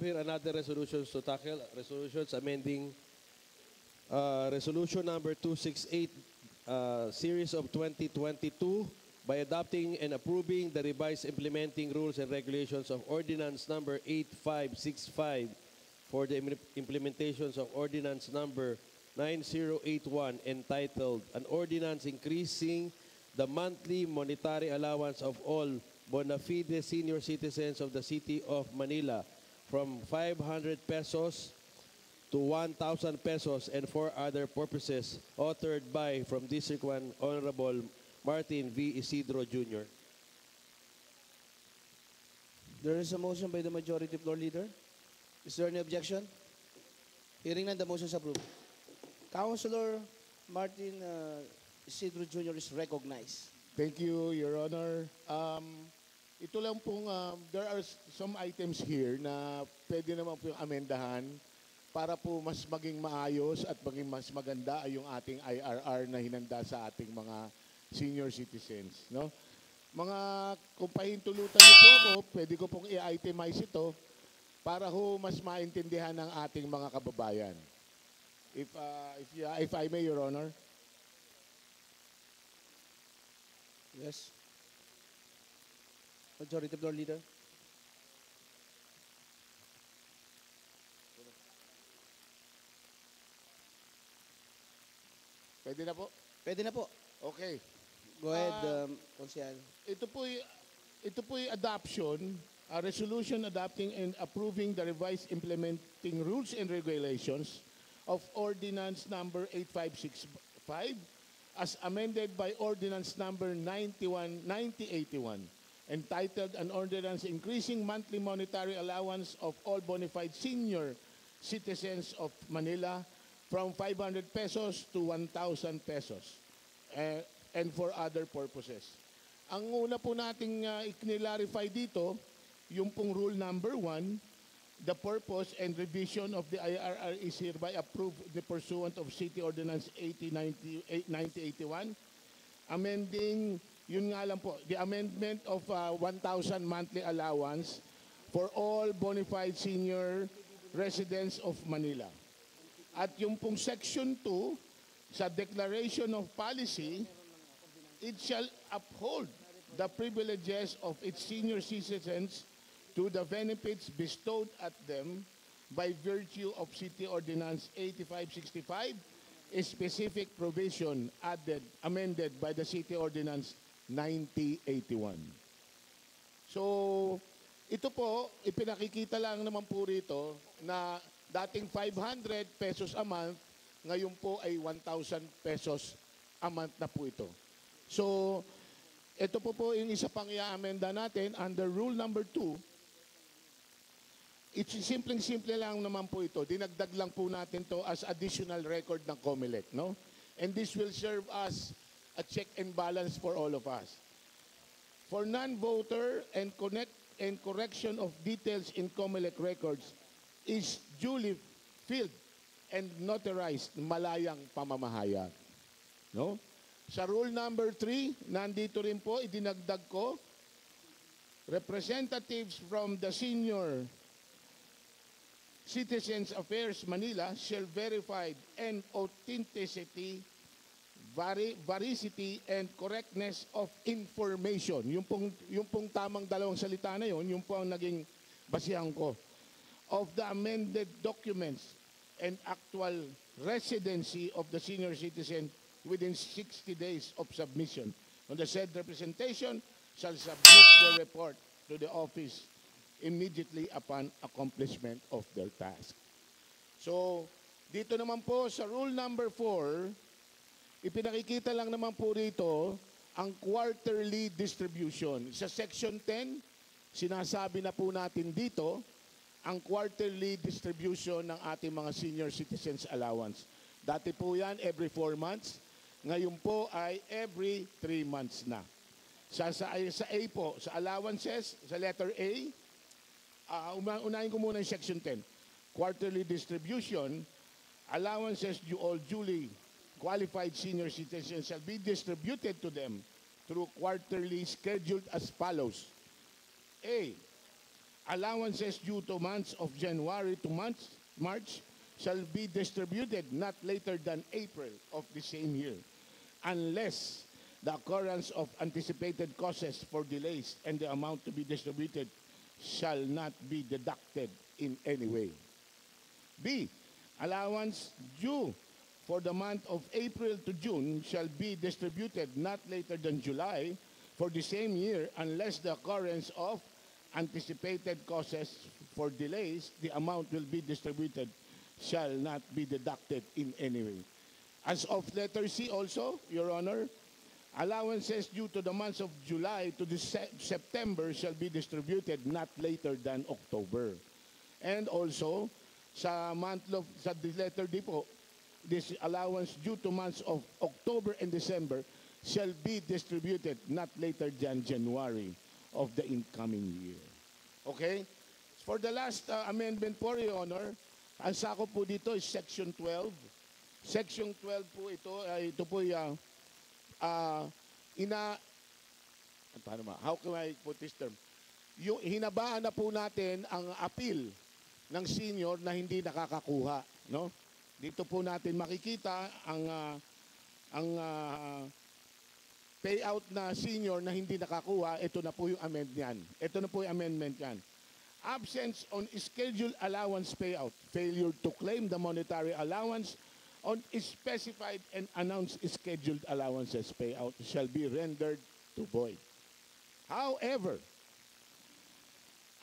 here another resolutions to tackle. Resolutions amending resolution number 268, series of 2022, by adopting and approving the revised implementing rules and regulations of Ordinance number 8565 for the implementations of Ordinance number 9081 entitled An Ordinance Increasing the Monthly Monetary Allowance of All Bona Fide Senior Citizens of the City of Manila from 500 pesos to 1,000 pesos and for other purposes, authored by, from District 1, Honorable Martin V. Isidro Jr. There is a motion by the majority floor leader. Is there any objection? Hearing none, the motion is approved. Councilor Martin Isidro Jr. is recognized. Thank you, Your Honor. Ito lang pong, there are some items here na pwede naman po yung amendahan para po mas maging maayos at maging mas maganda ay yung ating IRR na hinanda sa ating mga senior citizens. No? Mga kung pahintulutan niyo po ako, pwede ko pong i-itemize ito para ho mas maintindihan ng ating mga kababayan. If I may, Your Honor. Yes. Majority floor leader. Pwede na po? Pwede na po. Okay. Go ahead, Konsyal. Ito po yung adoption, a resolution adopting and approving the revised implementing rules and regulations of Ordinance number 8565 as amended by Ordinance number 9081 entitled An Ordinance Increasing Monthly Monetary Allowance of All Bona Fide Senior Citizens of Manila from 500 pesos to 1,000 pesos and for other purposes. Ang una po nating i-clarify dito, yung pong rule number 1, the purpose and revision of the IRR is hereby approved in the pursuant of City Ordinance 9081, amending, yun nga lang po, the amendment of 1,000 monthly allowance for all bona fide senior residents of Manila. At yung pong section 2, sa declaration of policy, it shall uphold the privileges of its senior citizens to the benefits bestowed at them by virtue of City Ordinance 8565, a specific provision amended by the City Ordinance 9081. So, ito po, ipinakikita lang naman po rito na dating 500 pesos a month, ngayon po ay 1,000 pesos a month na po ito. So, ito po yung isa pang i-amenda natin under rule number 2. It's simple lang naman po ito. Dinagdag lang po natin to as additional record ng COMELEC, no? And this will serve as a check and balance for all of us. For non-voter and correction of details in COMELEC records is duly filled and notarized malayang pamamahayag. No? Sa rule number 3, nandito rin po, idinagdag ko, representatives from the Senior Citizens Affairs Manila shall verify and authenticity, veracity, and correctness of information. Yung pong tamang dalawang salita na yun, yung po ang naging basihan ko. Of the amended documents and actual residency of the senior citizen within 60 days of submission. On the said representation shall submit the report to the office immediately upon accomplishment of their task. So, dito naman po sa rule number 4, ipinakikita lang naman po rito ang quarterly distribution. Sa section 10, sinasabi na po natin dito ang quarterly distribution ng ating mga senior citizens allowance. Dati po yan every 4 months. Ngayon po ay every 3 months na. Sa A po, sa allowances, sa letter A, unahin ko muna yung section 10. Quarterly distribution, allowances due all duly qualified senior citizens shall be distributed to them through quarterly scheduled as follows. A, allowances due to months of January to March shall be distributed not later than April of the same year, unless the occurrence of anticipated causes for delays and the amount to be distributed shall not be deducted in any way. B. Allowance due for the month of April to June shall be distributed not later than July for the same year unless the occurrence of anticipated causes for delays, the amount will be distributed shall not be deducted in any way. As of letter C also, Your Honor, allowances due to the months of July to September shall be distributed not later than October. And also, sa letter D po, this allowance due to months of October and December shall be distributed not later than January of the incoming year. Okay? For the last amendment po, Your Honor, ang sakop po dito is Section 12. Section 12 po ito po yung how can I put this term? Yung hinabaan na po natin ang appeal ng senior na hindi nakakakuha, no? Dito po natin makikita ang payout na senior na hindi nakakuha. Ito na po yung amendment yan. Ito na po yung amendment yan. Absence on scheduled allowance payout, failure to claim the monetary allowance on specified and announced scheduled allowances payout shall be rendered to void. However,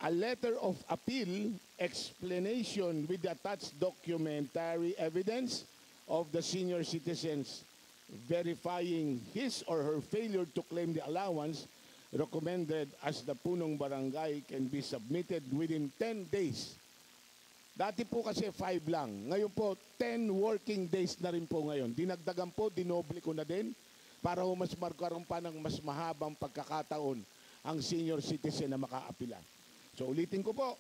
a letter of appeal, explanation with the attached documentary evidence of the senior citizens verifying his or her failure to claim the allowance recommended as the punong barangay can be submitted within 10 days. Dati po kasi 5 lang. Ngayon po, 10 working days na rin po ngayon. Dinagdagan po, dinoble ko na din para mas magkaroon pa ng mas mahabang pagkakataon ang senior citizen na makaapila. So ulitin ko po,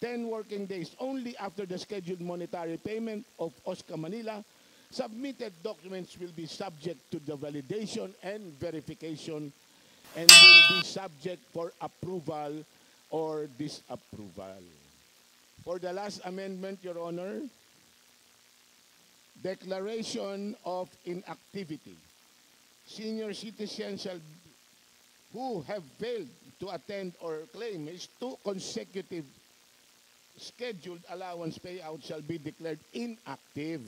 10 working days only after the scheduled monetary payment of OSCA Manila, submitted documents will be subject to the validation and verification and will be subject for approval or disapproval. For the last amendment, Your Honor, declaration of inactivity. Senior citizens who have failed to attend or claim is 2 consecutive scheduled allowance payout shall be declared inactive.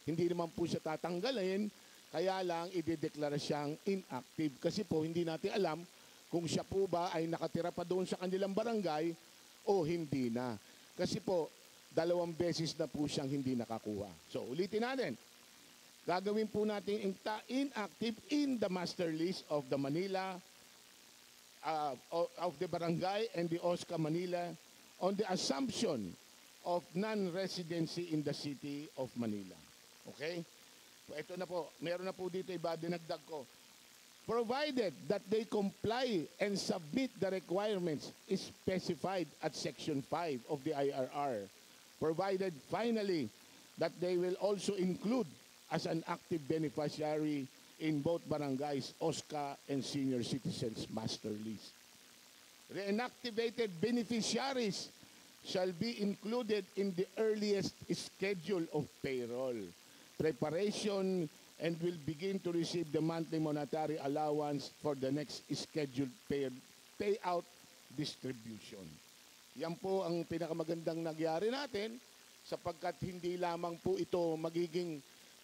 Hindi naman po siya tatanggalin, kaya lang idedeklara siyang inactive. Kasi po hindi natin alam kung siya po ba ay nakatira pa doon sa kanilang barangay o hindi na. Kasi po, 2 beses na po siyang hindi nakakuha. So ulitin natin, gagawin po natin inactive in the master list of the Manila, of the barangay and the OSCA Manila on the assumption of non-residency in the city of Manila. Okay? Ito na po, meron na po dito iba, dinagdag ko. Provided that they comply and submit the requirements specified at Section 5 of the IRR. Provided finally that they will also include as an active beneficiary in both barangays, OSCA and senior citizens master list. Reactivated beneficiaries shall be included in the earliest schedule of payroll preparation and will begin to receive the monthly monetary allowance for the next scheduled payout distribution. Yan po ang pinakamagandang nagyari natin sapagkat hindi lamang po ito magiging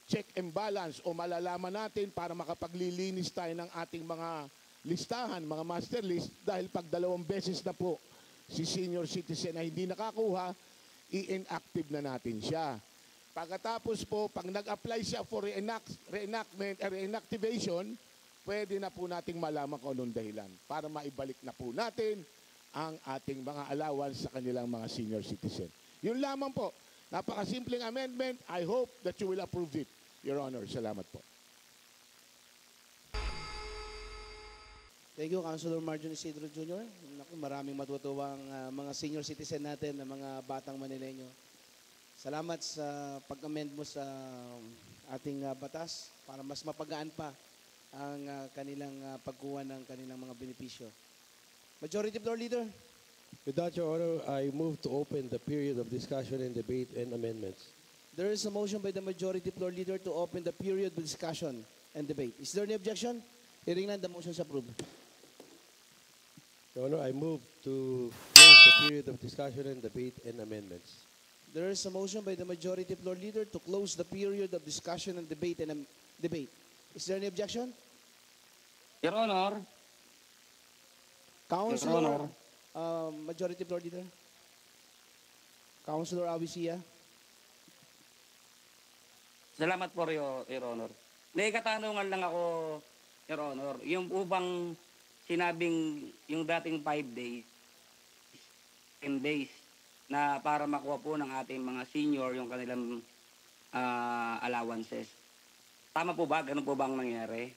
check and balance o malalaman natin para makapaglilinis tayo ng ating mga listahan, mga master list dahil pag 2 beses na po si senior citizen na hindi nakakuha, i-inactive na natin siya. Pagkatapos po, pag nag-apply siya for reactivation, pwede na po nating malaman kung anong dahilan para maibalik na po natin ang ating mga allowance sa kanilang mga senior citizen. Yun lamang po. Napakasimpleng amendment. I hope that you will approve it, Your Honor. Salamat po. Thank you, Councilor Marjon Isidro Jr. Naku, maraming matutuwang mga senior citizen natin na mga batang Manileño. Salamat sa pag-amend mo sa ating batas para mas mapagaan pa ang kanilang pagkuha ng kanilang mga benepisyo. Majority Floor Leader. With that, Your Honor, I move to open the period of discussion and debate and amendments. There is a motion by the majority floor leader to open the period of discussion and debate. Is there any objection? Hearing none, the motion is approved. Your Honor, I move to close the period of discussion and debate and amendments. There is a motion by the majority floor leader to close the period of discussion and debate debate. Is there any objection? Your Honor, Councilor, majority floor leader. Councilor Avicia. salamat po, Your Honor. May katanungan lang ako, Your Honor. Yung po bang sinabing yung dating 5 days, 10 days, na para makuha po ng ating mga senior yung kanilang allowances. Tama po ba? Ganun po ba ang nangyari?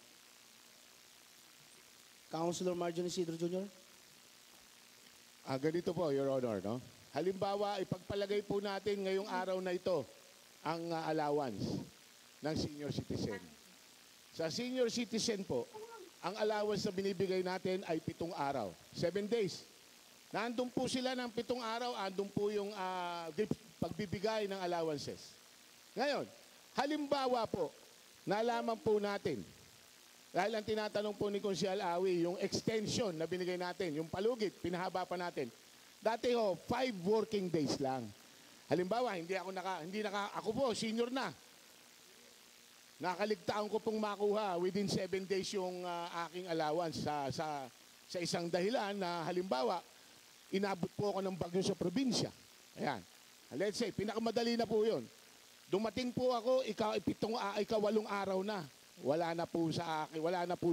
Councilor Marjorie Isidro Jr. Ganito po, Your Honor, no? Halimbawa, ipagpalagay po natin ngayong araw na ito ang allowance ng senior citizen. Sa senior citizen po, ang allowance na binibigay natin ay 7 araw. 7 days. Nandun po sila ng 7 araw, andun po yung pagbibigay ng allowances. Ngayon, halimbawa po, nalaman po natin, dahil ang tinatanong po ni Consial Awi, yung extension na binigay natin, yung palugit, pinahaba pa natin. Dati ho, 5 working days lang. Halimbawa, ako po, senior na. Nakaligtaan ko pong makuha within 7 days yung aking allowance sa isang dahilan na halimbawa, inabot po ako ng bagyo sa probinsya. Ayan. Let's say, pinakamadali na po yun. Dumating po ako, ikawalong araw na. Wala na po sa akin, wala na po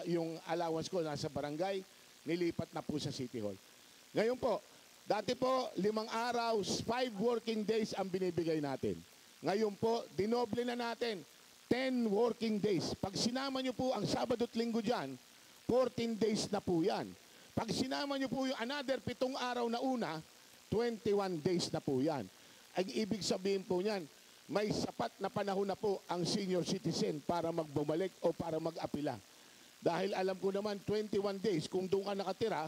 yung allowance ko nasa barangay, nilipat na po sa City Hall. Ngayon po, dati po, 5 araw, 5 working days ang binibigay natin. Ngayon po, dinoble na natin, 10 working days. Pag sinama nyo po ang Sabado at Linggo dyan, 14 days na po yan. Pag sinama nyo po yung another 7 araw na una, 21 days na po yan. Ang ibig sabihin po niyan, may sapat na panahon na po ang senior citizen para magbumalik o para mag-apila. Dahil alam ko naman, 21 days, kung doon ka nakatira,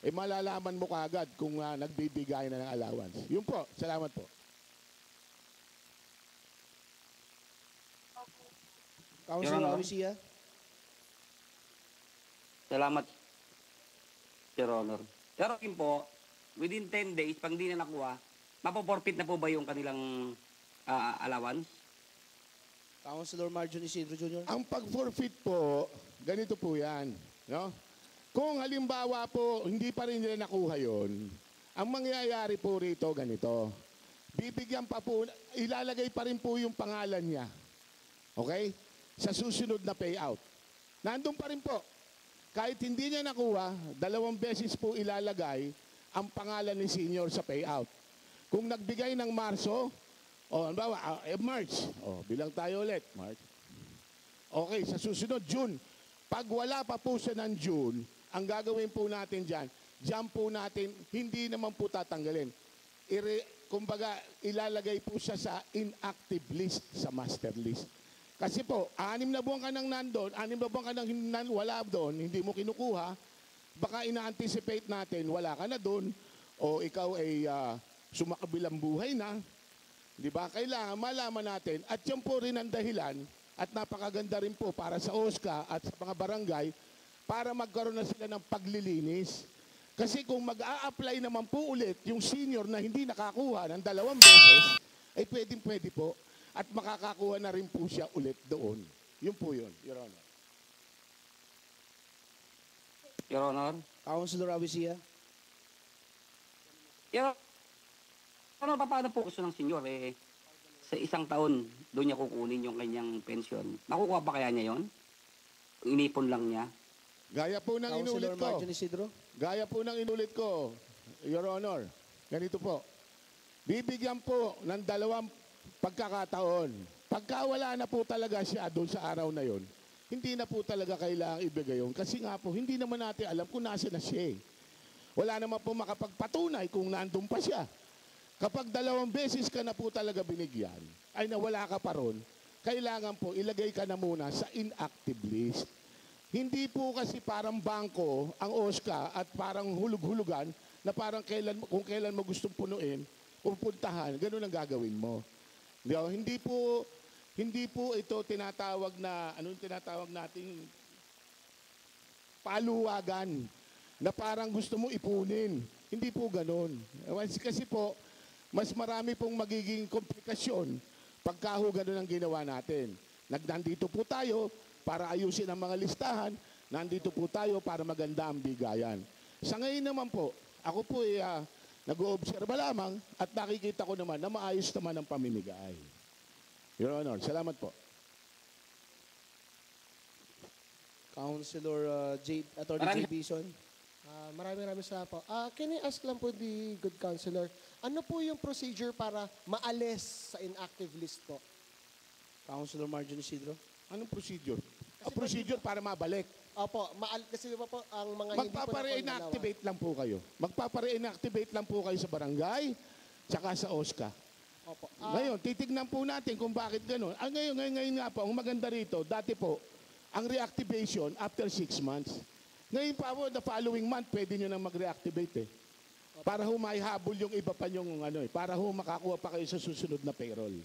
malalaman mo kaagad kung nagbibigay na ng allowance. Yun po, salamat po. Councilor Avicia. Salamat, Your Honor. Pero yun po, within 10 days, pag hindi na nakuha, mapoforfeit na po ba yung kanilang allowance? Councilor Marjorie Isidro Jr. Ang pag-forfeit po, ganito po yan. No? Kung halimbawa po, hindi pa rin nila nakuha yon, ang mangyayari po rito, ganito. Bibigyan pa po, ilalagay pa rin po yung pangalan niya. Okay? Sa susunod na payout. Nandun pa rin po. Kahit hindi niya nakuha, 2 beses po ilalagay ang pangalan ni senior sa payout. Kung nagbigay ng Marso, March, bilang tayo ulit, March. Okay, sa susunod, June. Pag wala pa po siya ng June, ang gagawin po natin dyan po natin, hindi naman po tatanggalin. Kumbaga, ilalagay po siya sa inactive list, sa master list. Kasi po, 6 na buwan ka nang nandun, 6 na buwan ka nang wala doon, hindi mo kinukuha, baka ina-anticipate natin, wala ka na doon, o ikaw ay sumakabilang buhay na, di ba? Kailangan malaman natin, at yan po rin ang dahilan, at napakaganda rin po para sa OSCA at sa mga barangay, para magkaroon na sila ng paglilinis. Kasi kung mag-a-apply naman po ulit yung senior na hindi nakakuha ng 2 beses, ay pwedeng-pwede po. At makakakuha na rin po siya ulit doon. Yun po yun, Your Honor. Your Honor? Councilor Avicia. Your Honor, paano po gusto ng senior? Sa isang taon, doon niya kukunin yung kanyang pensyon. Makukuha pa kaya niya yon? Inipon lang niya? Gaya po ng inulit Councilor ko. Marjorie Isidro. Gaya po ng inulit ko, Your Honor. Ganito po. Bibigyan po ng 2 pagkakataon. Pagka wala na po talaga siya doon sa araw na yon, hindi na po talaga kailangang ibigay yun. Kasi nga po, hindi naman natin alam kung nasa na siya. Wala naman po makapagpatunay kung nandun pa siya. Kapag 2 beses ka na po talaga binigyan, ay nawala ka pa ron, kailangan po ilagay ka na muna sa inactive list. Hindi po kasi parang bangko ang OSCA at parang hulug-hulugan na parang kung kailan mo gustong punuin, pupuntahan, ganun ang gagawin mo. Di ba? Hindi po ito tinatawag na, anong tinatawag nating paluwagan na parang gusto mo ipunin. Hindi po ganun. Kasi po, mas marami pong magiging komplikasyon pagka ho ganun ang ginawa natin. Nandito po tayo para ayusin ang mga listahan, nandito po tayo para maganda ang bigayan. Sa ngayon naman po, ako po ay nag-oobserba lamang at nakikita ko naman na maayos naman ang pamimigay. Your Honor, salamat po. Councilor Attorney Maraming- J. Bison. Maraming salamat po. Can I ask lang po the good counselor, ano po yung procedure para maalis sa inactive list po? Councilor Marjorie Isidro. Anong procedure? Procedure para mabalik. Opo, kasi di ba po ang mga hindi po Magpapa-reactivate lang po kayo. Magpapa-reactivate lang po kayo sa barangay, tsaka sa OSCA. Opo. Ngayon, titignan po natin kung bakit gano'n. Ngayon nga po, ang maganda rito, dati po, ang reactivation after 6 months. Ngayon pa po, the following month, pwede nyo nang mag-reactivate eh. Para humaihabol yung iba pa yung para makakuha pa kayo sa susunod na payroll.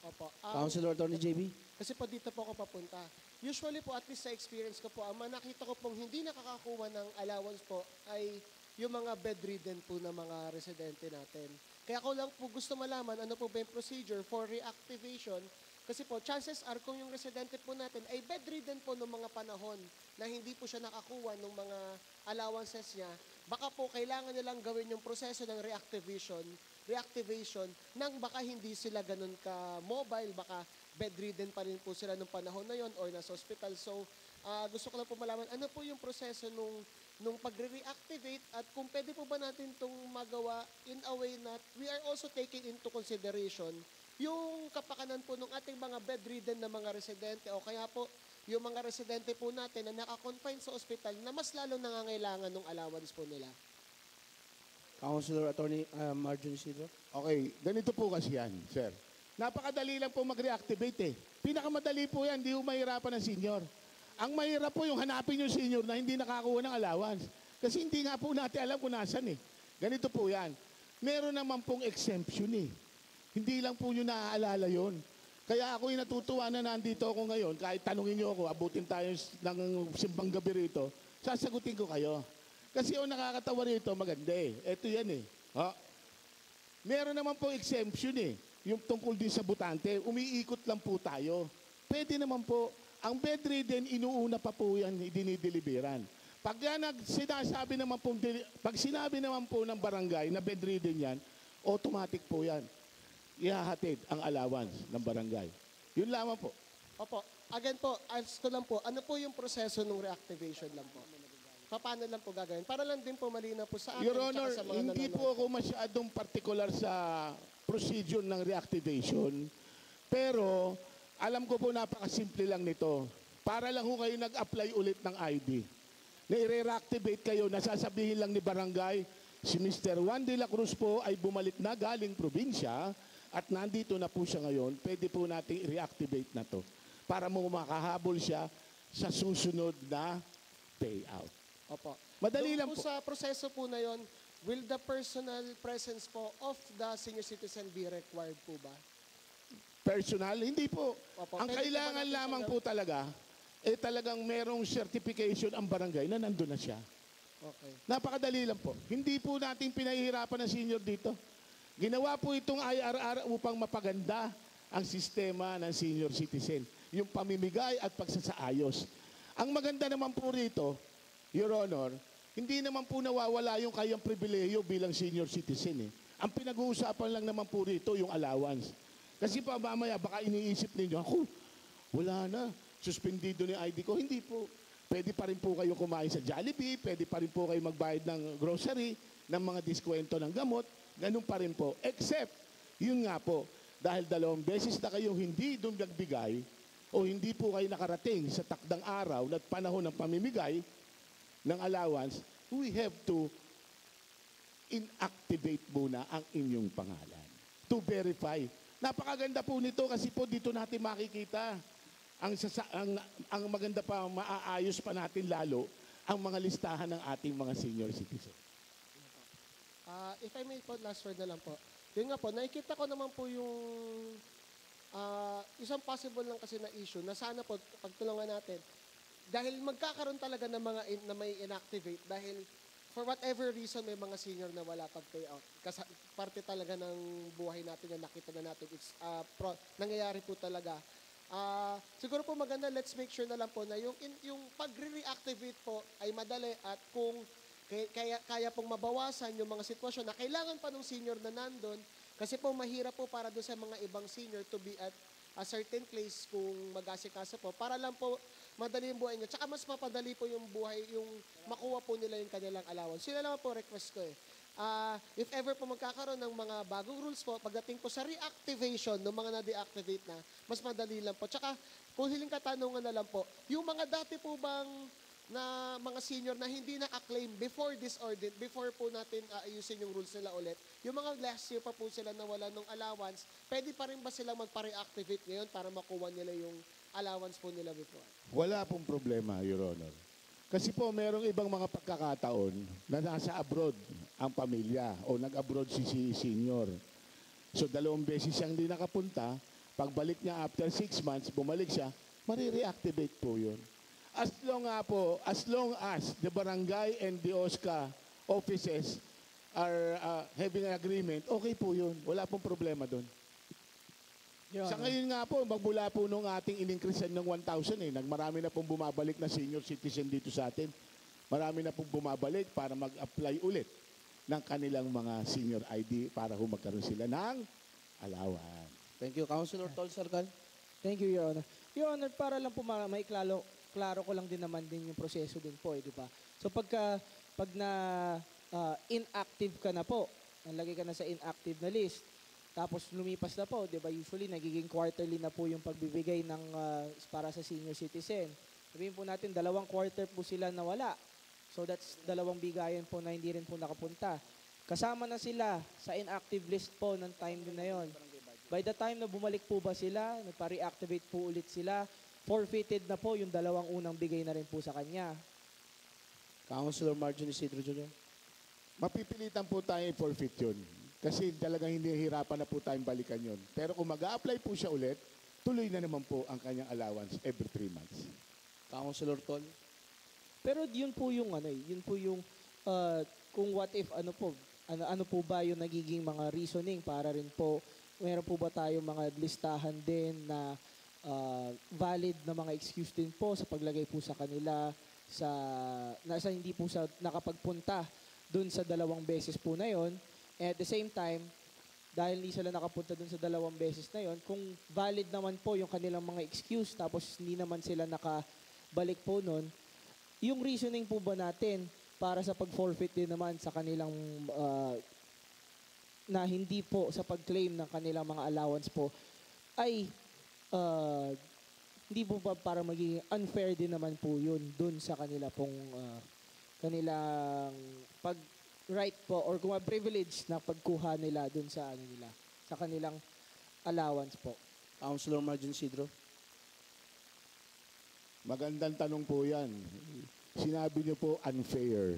Opo. Councilor Attorney JB. Kasi po dito po ako papunta. Usually po, at least sa experience ko po, ang nakita ko pong hindi nakakakuha ng allowance po ay yung mga bedridden po na mga residente natin. Kaya ako lang po gusto malaman ano po ba yung procedure for reactivation. Kasi po, chances are kung yung residente po natin ay bedridden po noong mga panahon na hindi po siya nakakuha ng mga allowances niya, baka po kailangan nilang gawin yung proseso ng reactivation nang baka hindi sila ganun ka-mobile, baka bedridden pa rin po sila nung panahon na yon or nasa hospital. So, gusto ko lang po malaman, ano po yung proseso nung pagre-reactivate at kung pwede po ba natin itong magawa in a way na we are also taking into consideration yung kapakanan po ng ating mga bedridden na mga residente o kaya po yung mga residente po natin na naka-confine sa ospital na mas lalong nangangailangan ng allowance po nila. Councilor Attorney Marjorie Isidro. Okay, ganito po kasi yan, sir. Napakadali lang po mag-reactivate eh. Pinakamadali po yan, hindi po mahirapan ng senior. Ang mahirap po yung hanapin yung senior na hindi nakakuha ng allowance. Kasi hindi nga po natin alam kung nasan eh. Ganito po yan. Meron naman pong exemption eh. Hindi lang po nyo naaalala yon. Kaya ako'y natutuwa na nandito ako ngayon. Kahit tanungin nyo ako, abutin tayo ng simbang gabi rito, sasagutin ko kayo. Kasi yung nakakatawa rito, maganda eh. Ito yan eh. Meron naman po exemption eh. Yung tungkol din sa butante, umiikot lang po tayo. Pwede naman po. Ang bedridden, inuuna pa po yan, dinideliveran. Pag sinabi naman po ng barangay na bedridden yan, automatic po yan. Ihahatid ang allowance ng barangay. Yun lamang po. Opo. Again po, ask ko lang po, ano po yung proseso ng reactivation lang po? Paano lang po gagawin? Para lang din po malinaw po sa akin. Your Honor, sa mga hindi nanonood. po ako masyadong particular sa procedure ng reactivation. Pero, alam ko po napakasimple lang nito. Para lang ho kayo nag-apply ulit ng ID. Na i-reactivate kayo, nasasabihin lang ni barangay, si Mr. Juan de la Cruz po ay bumalik na galing probinsya at nandito na po siya ngayon, pwede po natin i-reactivate na to para mo makahabol siya sa susunod na payout. Opo. Madali Doon lang po. po. Sa proseso po na yon, will the personal presence po of the senior citizen be required po ba? Personal, hindi po. Opo. Ang Pwede kailangan po ba natin lamang siya po talaga, talagang merong certification ang barangay na nandun na siya. Okay. Napakadali lang po. Hindi po natin pinahihirapan ng senior dito. Ginawa po itong IRR upang mapaganda ang sistema ng senior citizen. Yung pamimigay at pagsasaayos. Ang maganda naman po rito, Your Honor, hindi naman po nawawala yung kayang pribileyo bilang senior citizen eh. Ang pinag-uusapan lang naman po rito yung allowance. Kasi pa mamaya baka iniisip ninyo, ako, wala na, suspendido ni ID ko. Hindi po. Pwede pa rin po kayo kumain sa Jollibee, pwede pa rin po kayo magbayad ng grocery, ng mga diskwento ng gamot, ganun pa rin po. Except, yun nga po, dahil 2 beses na kayong hindi doon nagbigay o hindi po kayo nakarating sa takdang araw at panahon ng pamimigay ng allowance, we have to inactivate muna ang inyong pangalan to verify. Napakaganda po nito kasi po dito natin makikita ang maganda pa, maaayos pa natin lalo ang mga listahan ng ating mga senior citizen. If I may po, last word na lang po. Yun nga po, nakikita ko naman po yung isang possible lang kasi na issue na sana po pagtulungan natin. Dahil magkakaroon talaga ng mga na may inactivate dahil for whatever reason may mga senior na wala pag payout. Kasi parte talaga ng buhay natin na nakita na natin. It's nangyayari po talaga. Siguro po maganda, let's make sure na lang po na yung pag-reactivate po ay madali at kung kaya pong mabawasan yung mga sitwasyon na kailangan pa ng senior na nandun kasi po mahirap po para doon sa mga ibang senior to be at a certain place kung mag-asikasa po para lang po madali yung buhay niya. Tsaka mas mapadali po yung buhay, yung makuha po nila yung kanilang allowance. Sila naman po request ko eh. If ever po magkakaroon ng mga bagong rules po, pagdating po sa reactivation ng mga na-deactivate na, mas madali lang po. Tsaka, kung hiling katanungan na lang po, yung mga dati po bang na mga senior na hindi na-acclaim before this audit, before po natin ayusin yung rules nila ulit, yung mga last year pa po sila nawala ng allowance, pwede pa rin ba silang magpa-reactivate ngayon para makuha nila yung allowance po nila before? Wala pong problema, Your Honor. Kasi po, merong ibang mga pagkakataon na nasa abroad ang pamilya o nag-abroad si senior. So, 2 beses siyang di nakapunta. Pagbalik niya after 6 months, bumalik siya, marireactivate po yun. As long as the barangay and the OSCA offices are having an agreement, okay po yun. Wala pong problema doon. Sa ngayon nga po, magmula po nung ating in-increasean ng 1,000 marami na pong bumabalik na senior citizen dito sa atin. Marami na pong bumabalik para mag-apply ulit ng kanilang mga senior ID para magkaroon sila ng allowance. Thank you. Councilor Tol Sargal. Thank you, Your Honor. Your Honor, para lang po may klaro ko lang din naman din yung proseso din po, di ba? So pag na inactive ka na po, nalagay ka na sa inactive na list, tapos lumipas na po, di ba? Usually nagiging quarterly na po yung pagbibigay ng para sa senior citizen. Sabihin po natin, 2 quarter po sila nawala. So that's 2 bigayan po na hindi rin po nakapunta. Kasama na sila sa inactive list po ng time din na yon. By the time na bumalik po ba sila, nagpa-reactivate po ulit sila, forfeited na po yung 2 unang bigay na rin po sa kanya. Councilor Marjorie Isidro Jr. Mapipilitan po tayo i-forfeit yun. Kasi talagang hindi hirapan na po tayong balikan yun. Pero kung mag-a-apply po siya ulit, tuloy na naman po ang kanyang allowance every 3 months. Councilor Tol. Pero yun po yung kung what if ano po ba yung nagiging mga reasoning para rin po meron po ba tayo mga listahan din na valid na mga excuse din po sa paglagay po sa kanila nasa hindi po sa nakapagpunta dun sa 2 beses po na yon. And at the same time, dahil hindi sila nakapunta dun sa 2 beses na yon, kung valid naman po yung kanilang mga excuse tapos hindi naman sila nakabalik po nun, yung reasoning po ba natin para sa pag-forfeit din naman sa kanilang na hindi po sa pag-claim ng kanilang mga allowance po ay hindi po ba para magiging unfair din naman po yun dun sa kanila pong kanilang right po or kung privilege na pagkuha nila dun sa sa kanilang allowance po. Councilor Marjorie Isidro. Magandang tanong po yan. Sinabi niyo po unfair.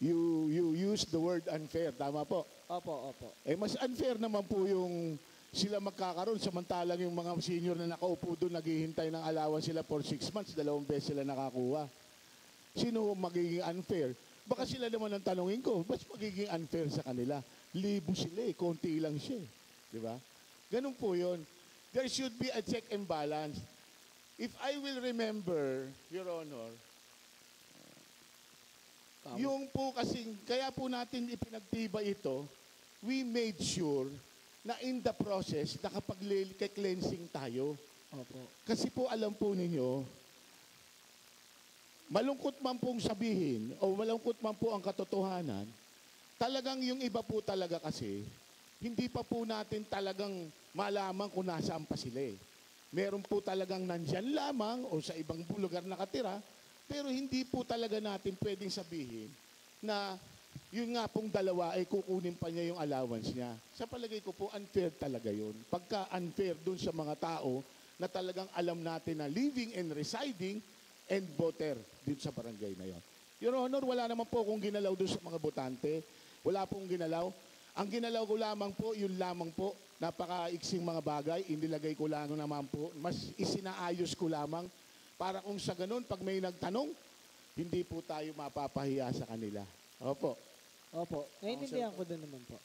You use the word unfair, tama po? Opo. Mas unfair naman po yung sila magkakaroon samantalang yung mga senior na nakaupo doon naghihintay ng allowance sila for 6 months, 2 beses sila nakakuha. Sino magiging unfair? Baka sila naman ang tanongin ko, mas magiging unfair sa kanila. Libo sila konti lang siya. Di ba? Ganun po yun. There should be a check and balance. If I will remember, Your Honor, yung po kasing, kaya po natin ipinagtibay ito, we made sure na in the process, nakapag-cleansing tayo. Opo. Kasi po alam po ninyo, malungkot man pong sabihin o malungkot man po ang katotohanan, talagang yung iba po talaga kasi, hindi pa po natin talagang malaman kung nasaan pa sila Meron po talagang nandyan lamang o sa ibang lugar nakatira, pero hindi po talaga natin pwedeng sabihin na yun nga pong 2 ay kukunin pa niya yung allowance niya. Sa palagay ko po, unfair talaga yun. Pagka unfair dun sa mga tao na talagang alam natin na living and residing and voter dun sa barangay na yon. Your Honor, wala naman po akong ginalaw dun sa mga botante. Wala pong ginalaw. Ang ginalaw ko lamang po, yun lamang po, napakaiksing mga bagay, inilagay ko lang naman po, mas isinaayos ko lamang para kung sa ganun, pag may nagtanong, hindi po tayo mapapahiya sa kanila. Opo. Opo, naiintindihan ko din naman po.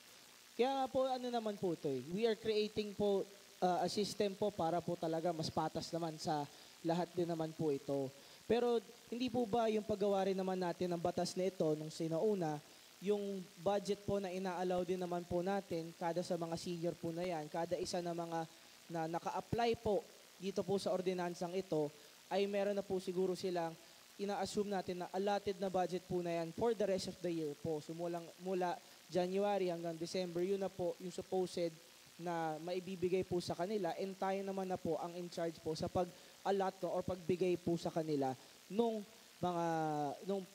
Kaya nga po, ano naman po ito eh, we are creating po a system po para po talaga mas patas naman sa lahat din naman po ito. Pero hindi po ba yung paggawa rin naman natin ng batas na ito nung sinauna, yung budget po na inaalaw din naman po natin, kada sa mga senior po na yan, kada isa na mga na naka-apply po dito po sa ordinansang ito, ay meron na po siguro silang ina-assume natin na allotted na budget po na yan for the rest of the year po. So mula January hanggang December, yun na po yung supposed na maibibigay po sa kanila, and tayo naman na po ang in charge po sa pag-allot or pagbigay po sa kanila nung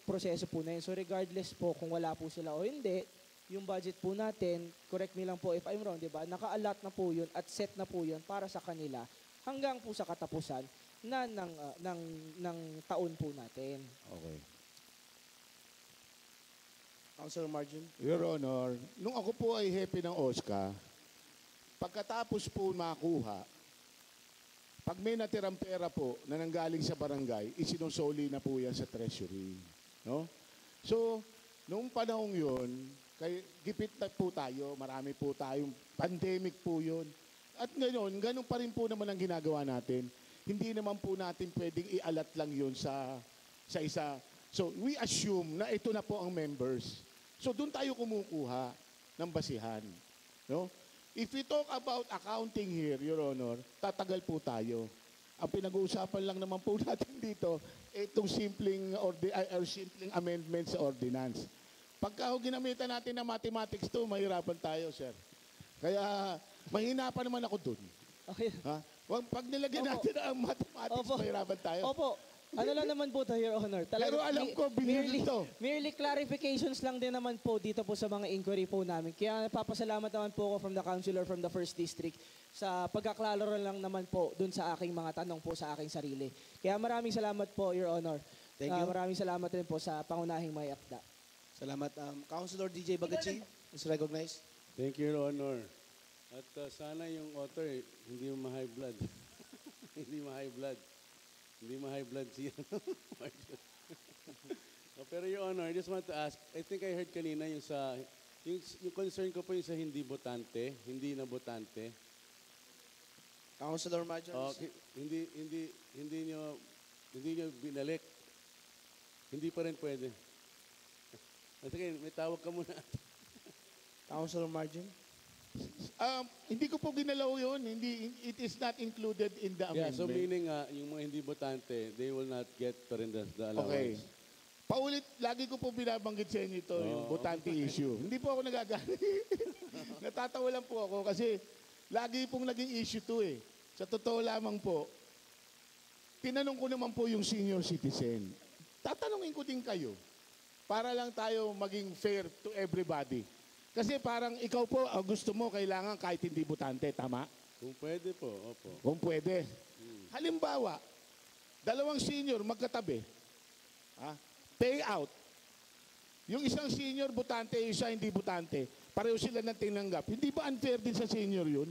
proseso po na yun. So regardless po kung wala po sila o hindi, yung budget po natin, correct me lang po if I'm wrong, di ba? Naka-allot na po yun at set na po yun para sa kanila hanggang po sa katapusan na ng taon po natin. Okay. Councilor Margin. Your Honor, nung ako po ay hepe ng OSCA, pagkatapos po makuha, pag may natirang pera po na nanggaling sa barangay, isinusoli na po yan sa treasury. No? So, noong panahong yun, gipit na po tayo, marami po tayong pandemic po yun. At ngayon, ganun pa rin po naman ang ginagawa natin. Hindi naman po natin pwedeng ialat lang yun sa isa. So, we assume na ito na po ang members. So, doon tayo kumukuha ng basihan. No? If we talk about accounting here, Your Honor, tatagal po tayo. Ang pinag-uusapan lang naman po natin dito, itong simpleng amendment sa ordinance. Pagka ginamitan natin ng mathematics to, mahirapan tayo, sir. Kaya, mahina pa naman ako dun. Okay. Ha? Pag nilagyan natin ang mathematics, mahirapan tayo. Opo. Ano lang naman po to, Your Honor. Pero alam ko, binili to. Merely clarifications lang din naman po dito po sa mga inquiry po namin. Kaya papasalamat naman po ako from the councilor from the 1st District sa pagkaklaro lang naman po dun sa aking mga tanong po sa aking sarili. Kaya maraming salamat po, Your Honor. Thank you. Maraming salamat rin po sa pangunahing may akda. Salamat. Councilor DJ Bagachi is recognized. Thank you, Your Honor. At sana yung author, hindi mo ma-high blood. Hindi ma-high blood. Hindi ma-high blood siya. Pero Your Honor, I just want to ask, I think I heard kanina yung concern ko po yung sa hindi botante, hindi na botante. Councilor Margin. Hindi nyo binalik. Hindi pa rin pwede. Sige, may tawag ka muna. Councilor Margin. Hindi ko po ginalaw yun. It is not included in the amendment. Yeah, so meaning yung mga hindi botante, they will not get pa rin the allowance. Okay. Paulit, lagi ko po binabanggit sa inyo ito, yung botante issue. Hindi po ako nagagalit. Natatawa lang po ako kasi lagi pong naging issue to eh. Sa totoo lamang po, tinanong ko naman po yung senior citizen. Tatanungin ko din kayo para lang tayo maging fair to everybody. Kasi parang ikaw po, gusto mo, kailangan kahit hindi botante, tama? Kung pwede po, opo. Kung pwede. Halimbawa, dalawang senior magkatabi. Pay out. Yung isang senior botante, yung isa hindi botante, pareho sila ng tinanggap. Hindi ba unfair din sa senior yun?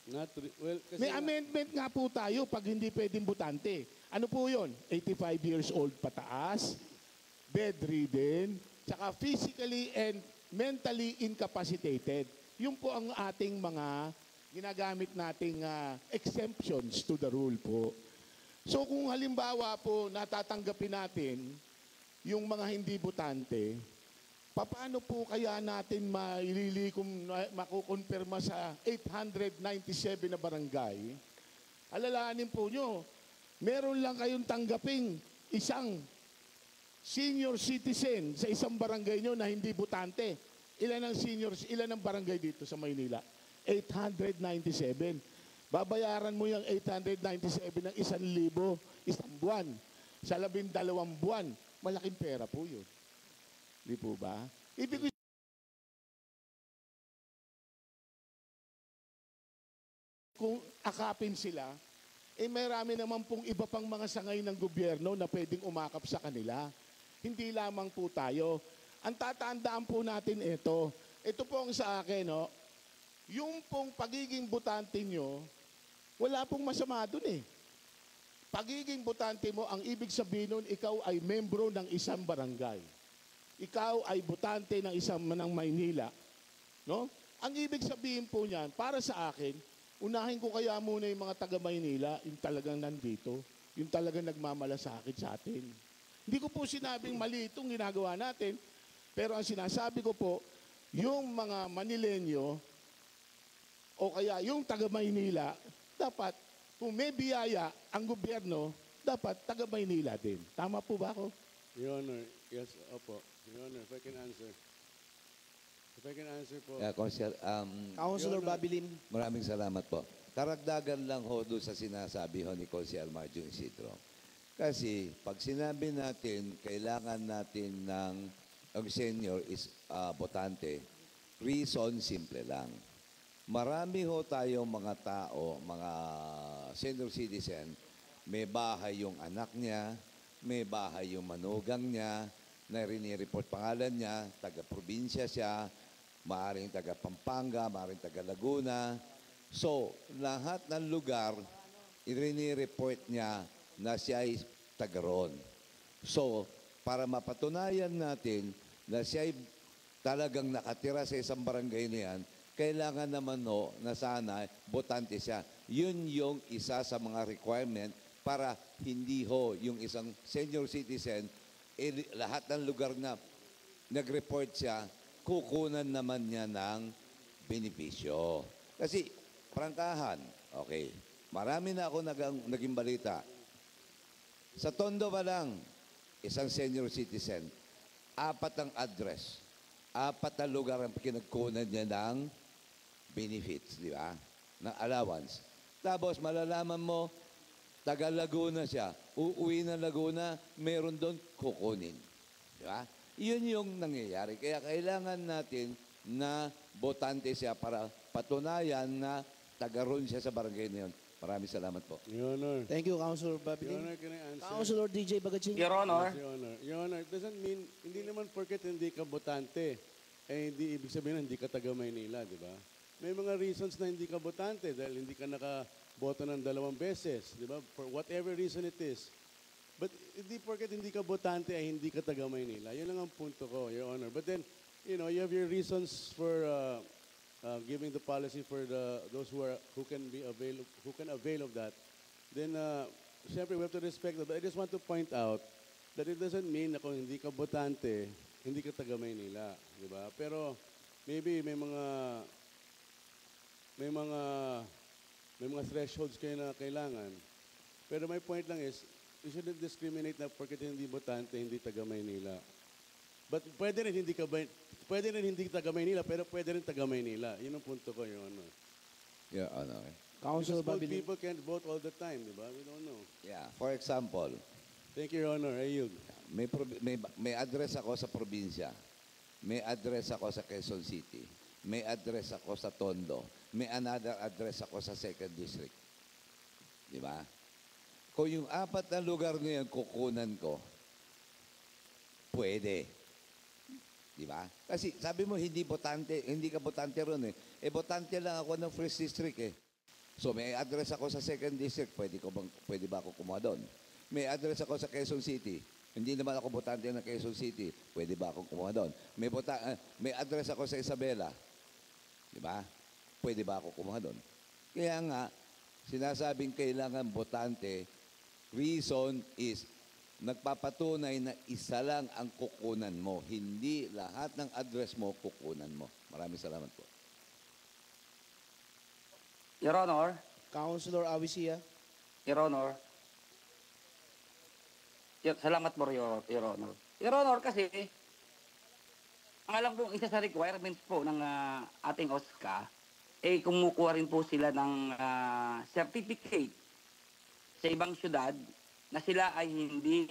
Kasi May amendment nga po tayo pag hindi pwedeng botante. Ano po yun? 85 years old pataas, bedridden, tsaka physically and mentally incapacitated. Yun po ang ating mga ginagamit nating exemptions to the rule po. So kung halimbawa po natatanggapin natin yung mga hindi botante, paano po kaya natin makukonfirma sa 897 na barangay? Alalahanin po nyo, meron lang kayong tanggaping isang senior citizen sa isang barangay nyo na hindi botante. Ilan ang barangay dito sa Maynila? 897. Babayaran mo yung 897 ng 1,000 isang buwan. Sa 12 buwan, malaking pera po yun. Di po ba? Ibig kung akapin sila, marami naman pong iba pang mga sangay ng gobyerno na pwedeng umakap sa kanila. Hindi lamang po tayo. Ang tatandaan po natin ito. Ito po ang sa akin, no? Yung pong pagiging botante nyo, wala pong masama dun eh. Pagiging botante mo, ang ibig sabihin nun, ikaw ay membro ng isang barangay. Ikaw ay botante ng isang ng Maynila. No? Ang ibig sabihin po niyan, para sa akin, unahin ko kaya muna yung mga taga Maynila, yung talagang nandito, yung talagang nagmamalasakit sa atin. Hindi ko po sinabing mali itong ginagawa natin, pero ang sinasabi ko po, yung mga Manilenyo, o kaya yung taga Maynila, dapat, kung may biyaya ang gobyerno, dapat taga Maynila din. Tama po ba ako? Your Honor, yes, opo. Your Honor, if I can answer. If I can answer po. Councilor Babilim. Maraming salamat po. Karagdagan lang ho doon sa sinasabi ho ni Consiel Marjo Isidro. Kasi pag sinabi natin, kailangan natin ng ang senior is botante, reason simple lang. Marami ho tayong mga tao, mga senior citizen, may bahay yung anak niya, may bahay yung manugang niya, na rinireport pangalan niya, taga-probinsya siya, maaring taga Pampanga, maaring taga Laguna. So, lahat ng lugar, rinireport niya na siya ay taga ron. So, para mapatunayan natin na siya ay talagang nakatira sa isang barangay na yan, kailangan naman no, na sana botante siya. Yun yung isa sa mga requirement para hindi ho yung isang senior citizen, lahat ng lugar na nag-report siya, kukunan naman niya ng benepisyo. Kasi, prangkahan, okay, marami na ako naging balita. Sa Tondo pa lang, isang senior citizen, 4 ang address, 4 ang lugar ang kinagkunan niya ng benefits, di ba? Ng allowance. Tapos malalaman mo, taga Laguna siya. Uuwi ng Laguna, meron doon kukunin. Di ba? Yun yung nangyayari. Kaya kailangan natin na botante siya para patunayan na taga ron siya sa barangay na yun. Maraming salamat po. Your Honor. Thank you, Councilor Your Babilim. Honor, can I answer? Councilor DJ Bagaching. Your Honor, Yes, Your Honor. Your Honor, it doesn't mean, hindi naman porket hindi ka botante, eh hindi ibig sabihin na hindi ka taga Maynila, di ba? May mga reasons na hindi ka botante dahil hindi ka nakaboto ng 2 beses, di ba? For whatever reason it is. But hindi porket hindi ka botante ay hindi ka taga Maynila. Yun lang ang punto ko, Your Honor. But then, you know, you have your reasons for giving the policy for those who can avail of that. Then, syempre, we have to respect that. But I just want to point out that it doesn't mean na kung hindi ka botante, hindi ka taga Maynila, di ba? Pero maybe may mga thresholds kayo na kailangan. Pero my point lang is, you shouldn't discriminate na porque hindi botante, hindi taga Maynila. But pwede rin hindi taga Maynila, pero pwede rin taga Maynila. Yun ang punto ko, Your Honor. Yeah, ano eh. Councilor Because both Babilim. people can't vote all the time, di ba? We don't know. Yeah, for example, Thank you, Your Honor. I yield. may address ako sa probinsya. May address ako sa Quezon City. May address ako sa Tondo. May another address ako sa 2nd District. Di ba? Kung yung 4 na lugar na yan kukunan ko, pwede. Di ba? Kasi sabi mo hindi ka botante ron eh. Eh botante lang ako ng 1st District eh. So may address ako sa 2nd District, pwede ba ako kumuha doon? May address ako sa Quezon City. Hindi naman ako botante ng Quezon City. Pwede ba akong kumuha doon? May address ako sa Isabela. Di ba? Pwede ba ako kumuha doon? Kaya nga, sinasabing kailangan botante, reason is nagpapatunay na isa lang ang kukunan mo. Hindi lahat ng address mo kukunan mo. Maraming salamat po. Your Honor, Councilor Awisia. Your Honor. Salamat po, Your Honor. Your Honor, kasi, ang alam kong isa sa requirements po ng ating OSCA, kumukuha rin po sila ng certificate sa ibang syudad na sila ay hindi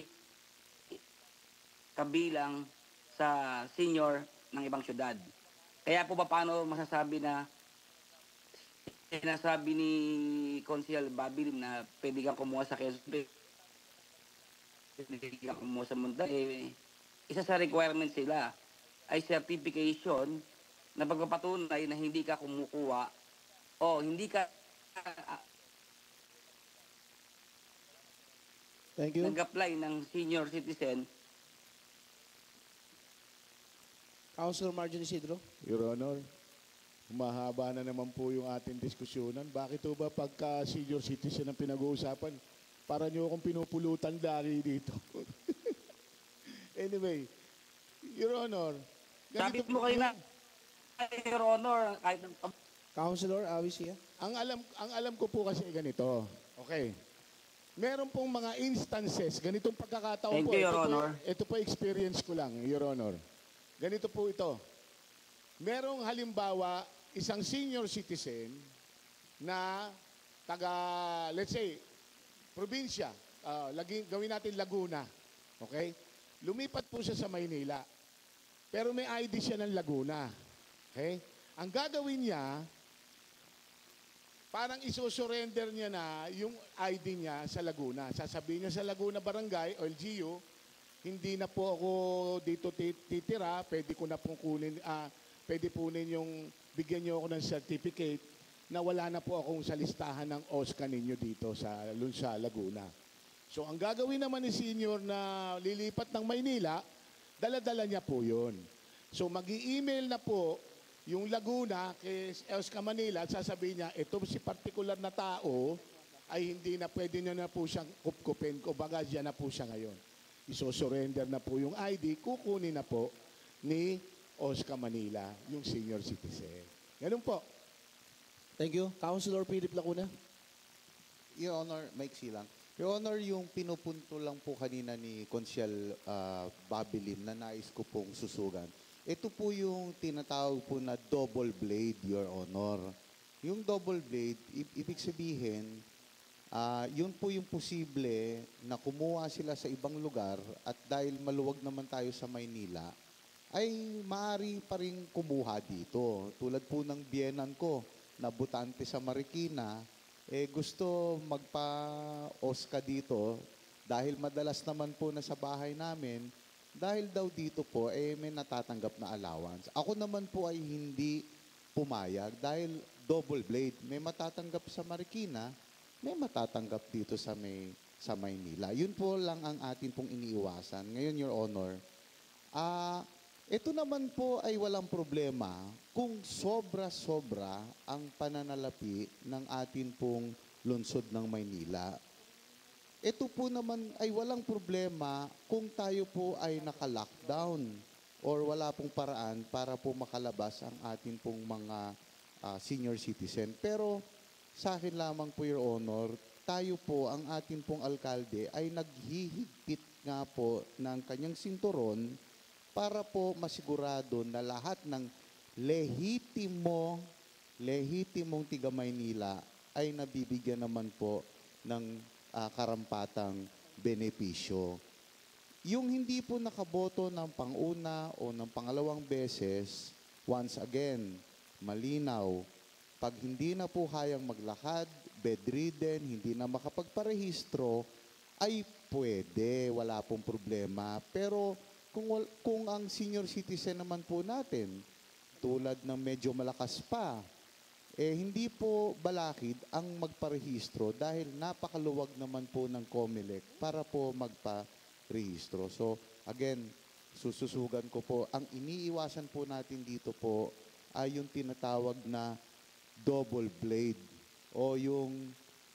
kabilang sa senior ng ibang syudad. Kaya po paano masasabi na sinasabi ni Consiel Babilim na pwede kang kumuha sa Quezon, pwede kang kumuha sa Munda, isa sa requirements sila ay certification na pagpapatunay na hindi ka kumukuha o hindi ka Thank you. nag-apply ng senior citizen. Councilor Marjorie Isidro. Your Honor, humahaba na naman po yung ating diskusyonan. Bakit po ba pagka senior citizen ang pinag-uusapan, para nyo akong pinupulutan lagi dito? Anyway, Your Honor, Sabi ganito mo po- kayo na, Your Honor, kahit Councilor Awi Sia. ang alam ko po kasi ganito. Okay. Meron pong mga instances, ganitong pagkakataon Thank po. you, Your Honor. Ito po experience ko lang, Your Honor. Ganito po ito. Merong halimbawa, isang senior citizen na taga, let's say, probinsya, gawin natin Laguna. Okay? Lumipat po siya sa Maynila. Pero may ID siya ng Laguna. Okay? Ang gagawin niya, parang isosurrender niya na yung ID niya sa Laguna. Sasabihin niya sa Laguna Barangay o LGU, hindi na po ako dito titira, pwede ko na pong kunin, pwede po ninyong bigyan niyo ako ng certificate na wala na po akong sa listahan ng OSCA ninyo dito sa Laguna. So ang gagawin naman ni senior na lilipat ng Maynila, dala-dala niya po yun. So mag-i-email na po yung Laguna kay OSCA Manila at sasabihin niya, ito si particular na tao ay hindi na pwede niya na po siyang kupkupin o baga diyan na po siya ngayon. Iso-surrender na po yung ID, kukunin na po ni OSCA Manila, yung senior citizen. Ganun po. Thank you. Councilor Philip Lacuna. Your Honor, maiksi lang. Your Honor, yung pinupunto lang po kanina ni Consiel Babilin na nais ko pong susugan. Ito po yung tinatawag po na double blade, Your Honor. Yung double blade, ibig sabihin, yun po yung posible na kumuha sila sa ibang lugar at dahil maluwag naman tayo sa Maynila, ay maaari pa rin kumuha dito. Tulad po ng biyenan ko, na butante sa Marikina, gusto magpa-OSCA dito dahil madalas naman po na sa bahay namin, dahil daw dito po, may natatanggap na allowance. Ako naman po ay hindi pumayag dahil double blade. May matatanggap sa Marikina, may matatanggap dito sa Maynila. Yun po lang ang atin pong iniiwasan. Ngayon, Your Honor, ito naman po ay walang problema kung sobra-sobra ang pananalapi ng atin pong lungsod ng Maynila. Ito po naman ay walang problema kung tayo po ay naka-lockdown or wala pong paraan para po makalabas ang atin pong mga senior citizen. Pero sa akin lamang po, Your Honor, tayo po, ang atin pong alkalde ay naghihigpit nga po ng kanyang sinturon para po masigurado na lahat ng lehitimong tiga Maynila ay nabibigyan naman po ng karampatang benepisyo. Yung hindi po nakaboto ng pang-una o ng pangalawang beses, once again, malinaw, pag hindi na po kayang maglakad, bedridden, hindi na makapagparehistro, ay pwede, wala pong problema. Pero kung ang senior citizen naman po natin, tulad ng medyo malakas pa, hindi po balakid ang magparehistro dahil napakaluwag naman po ng COMELEC para po magparehistro. So, again, sususugan ko po, ang iniiwasan po natin dito po ay yung tinatawag na double blade o yung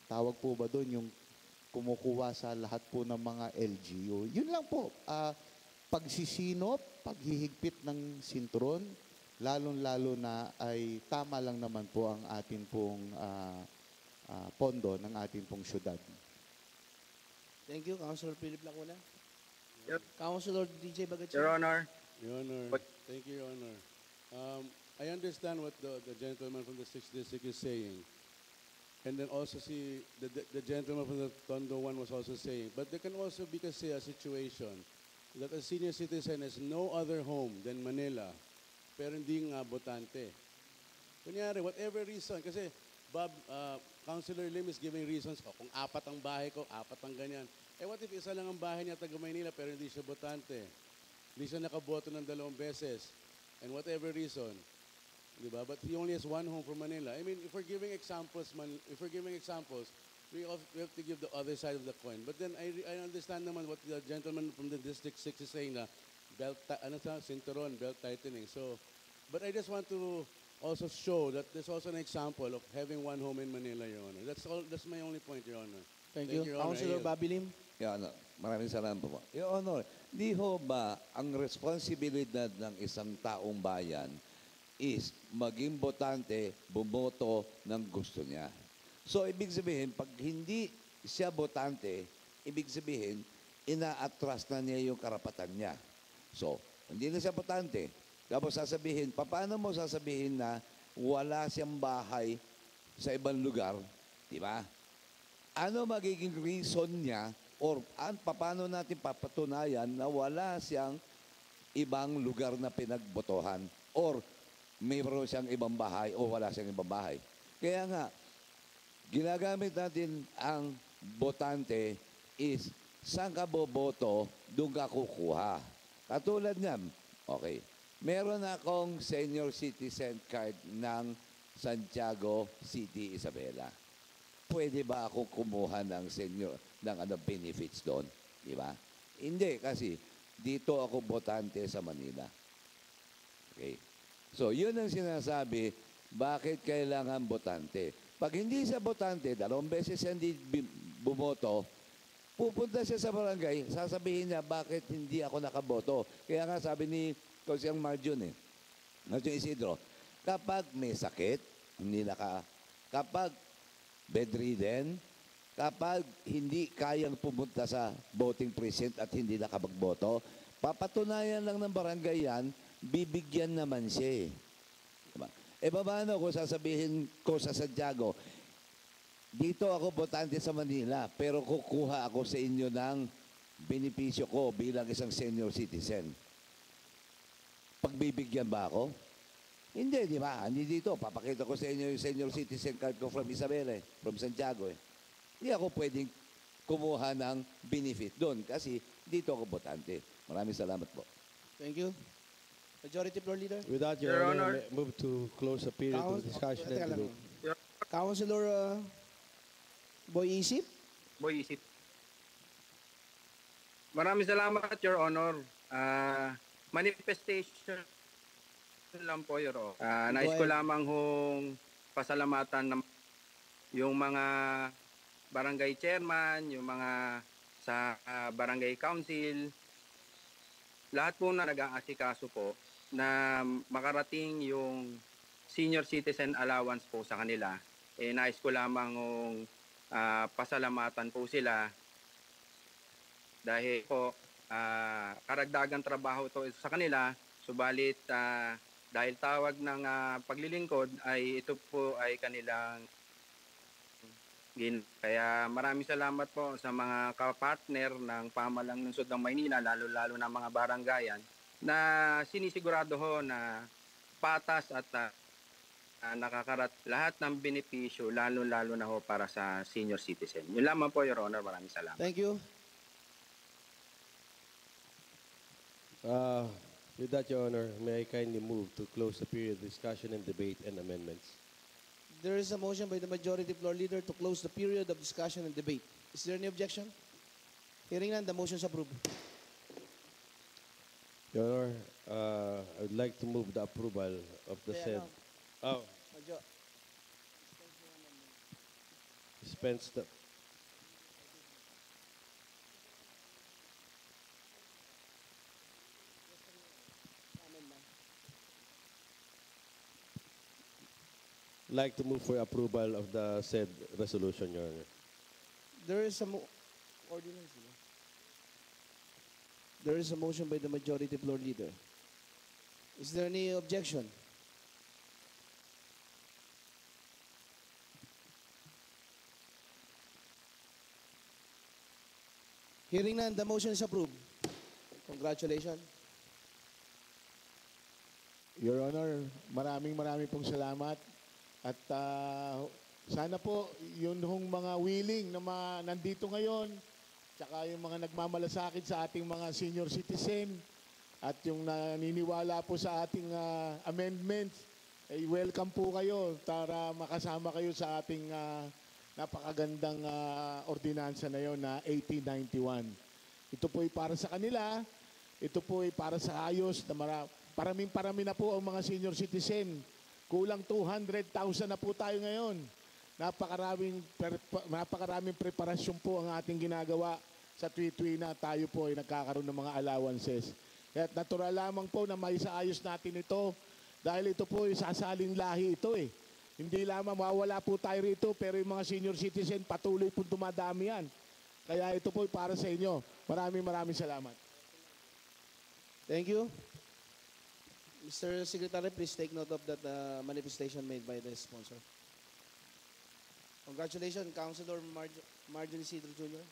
tawag po ba doon, yung kumukuha sa lahat po ng mga LGU. Yun lang po, pagsisinop, paghihigpit ng sintron, lalong-lalo na ay tama lang naman po ang atin pong pondo ng atin pong syudad. Thank you, Councilor Philip Lacuna. Yep. Councilor DJ Bagatsi. Your Honor, Your Honor, But- thank you, Your Honor. I understand what the gentleman from the 6th District is saying. And then also see the gentleman from the Tondo 1 was also saying. But there can also be kasi a situation that a senior citizen has no other home than Manila, pero hindi nga botante. Kunyari, whatever reason, kasi Councilor Lim is giving reasons, kung apat ang bahay ko, apat ang ganyan. What if isa lang ang bahay niya taga Maynila pero hindi siya botante? Hindi siya nakaboto ng 2 beses. and whatever reason, di ba? But he only has one home for Manila. I mean, if we're giving examples, we have to give the other side of the coin. But then I understand naman what the gentleman from the District 6 is saying na cinturon, belt tightening. So, but I just want to also show that there's also an example of having one home in Manila, Your Honor. That's my only point, Your Honor. Thank you. Your Honor. Councilor I yield. Bobby Lim. Your Honor, maraming salamat po. Your Honor, di ho ba ang responsibilidad ng isang taong bayan is maging botante, bumoto ng gusto niya. So, ibig sabihin, pag hindi siya botante, ibig sabihin, ina-atras na niya yung karapatan niya. So, hindi na siya botante. Tapos sasabihin, paano mo sasabihin na wala siyang bahay sa ibang lugar? Di ba? Ano magiging reason niya or paano natin papatunayan na wala siyang ibang lugar na pinagbotohan or mayroon siyang ibang bahay o wala siyang ibang bahay? Kaya nga, ginagamit natin ang botante is saan ka boboto, doon ka kukuha. Katulad niyan, okay, meron akong senior citizen card ng Santiago City, Isabela. Pwede ba ako kumuha ng benefits doon? Di ba? Hindi, kasi dito ako botante sa Manila. Okay. So, yun ang sinasabi, bakit kailangan botante? Pag hindi siya botante, 2 beses siya hindi bumoto, pupunta siya sa barangay, sasabihin niya, bakit hindi ako nakaboto? Kaya nga sabi ni Consiang Marjun Isidro, kapag may sakit, kapag bedridden, kapag hindi kayang pumunta sa voting precinct at hindi nakapagboto, papatunayan lang ng barangay yan, bibigyan naman siya. Diba? E paano kung sasabihin ko sa Santiago, dito ako botante sa Manila, pero kukuha ako sa inyo ng benepisyo ko bilang isang senior citizen. Pagbibigyan ba ako? Hindi, di ba? Hindi dito. Papakita ko sa inyo yung senior citizen card ko from Isabela, from Santiago. Hindi ako pwedeng kumuha ng benefit doon kasi dito ako botante. Maraming salamat po. Thank you. Majority Floor Leader. With that, Your Honor, move to close the period of discussion and debate. Councilor Boy Isip. Boy Isip. Maraming salamat, Your Honor. Manifestation lang po, Your Honor. Nais ko lamang hong pasalamatan ng yung mga barangay chairman, yung mga sa barangay council, lahat po na nag-aasikaso po na makarating yung senior citizen allowance po sa kanila. Nais ko lamang hong pasalamatan po sila dahil po karagdagang trabaho to sa kanila, subalit dahil tawag ng paglilingkod ay ito po ay kanilang kaya maraming salamat po sa mga kapartner ng pamalang lungsod ng Maynila, lalo-lalo na mga barangayan na sinisigurado ho na patas at nakakarat lahat ng benepisyo, lalo-lalo na ho para sa senior citizen. Yun lamang po, Your Honor. Maraming salamat. Thank you. With that, Your Honor, may I kindly move to close the period of discussion and debate and amendments. There is a motion by the Majority Floor Leader to close the period of discussion and debate. Is there any objection? Hearing none, the motion is approved. Your Honor, I would like to move the approval of the said. Oh, dispense the. Like to move for approval of the said resolution, Your Honor. There is a ordinance. There is a motion by the Majority Floor Leader. Is there any objection? Hearing none, the motion is approved. Congratulations. Your Honor, maraming pong salamat. At sana po, yun hong mga willing na nandito ngayon, tsaka yung mga nagmamalasakit sa ating mga senior citizen, at yung naniniwala po sa ating amendments, ay welcome po kayo para makasama kayo sa ating napakagandang ordinansa na yon na 1891. Ito po ay para sa kanila, ito po ay para sa ayos na parami na po ang mga senior citizen. Kulang 200,000 na po tayo ngayon. Napakaraming preparasyon po ang ating ginagawa sa tuwi-tuwi na tayo po ay nagkakaroon ng mga allowances. Kaya natural lamang po na may saayos natin ito dahil ito po ay sasaling lahi ito eh. Hindi lamang mawala po tayo rito pero yung mga senior citizen patuloy po dumadami yan. Kaya ito po ay para sa inyo. Maraming salamat. Thank you. Mr. Secretary, please take note of that manifestation made by the sponsor. Congratulations, Councilor Marjorie Isidro Jr.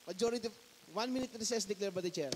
Majority, 1 minute recess declared by the chair.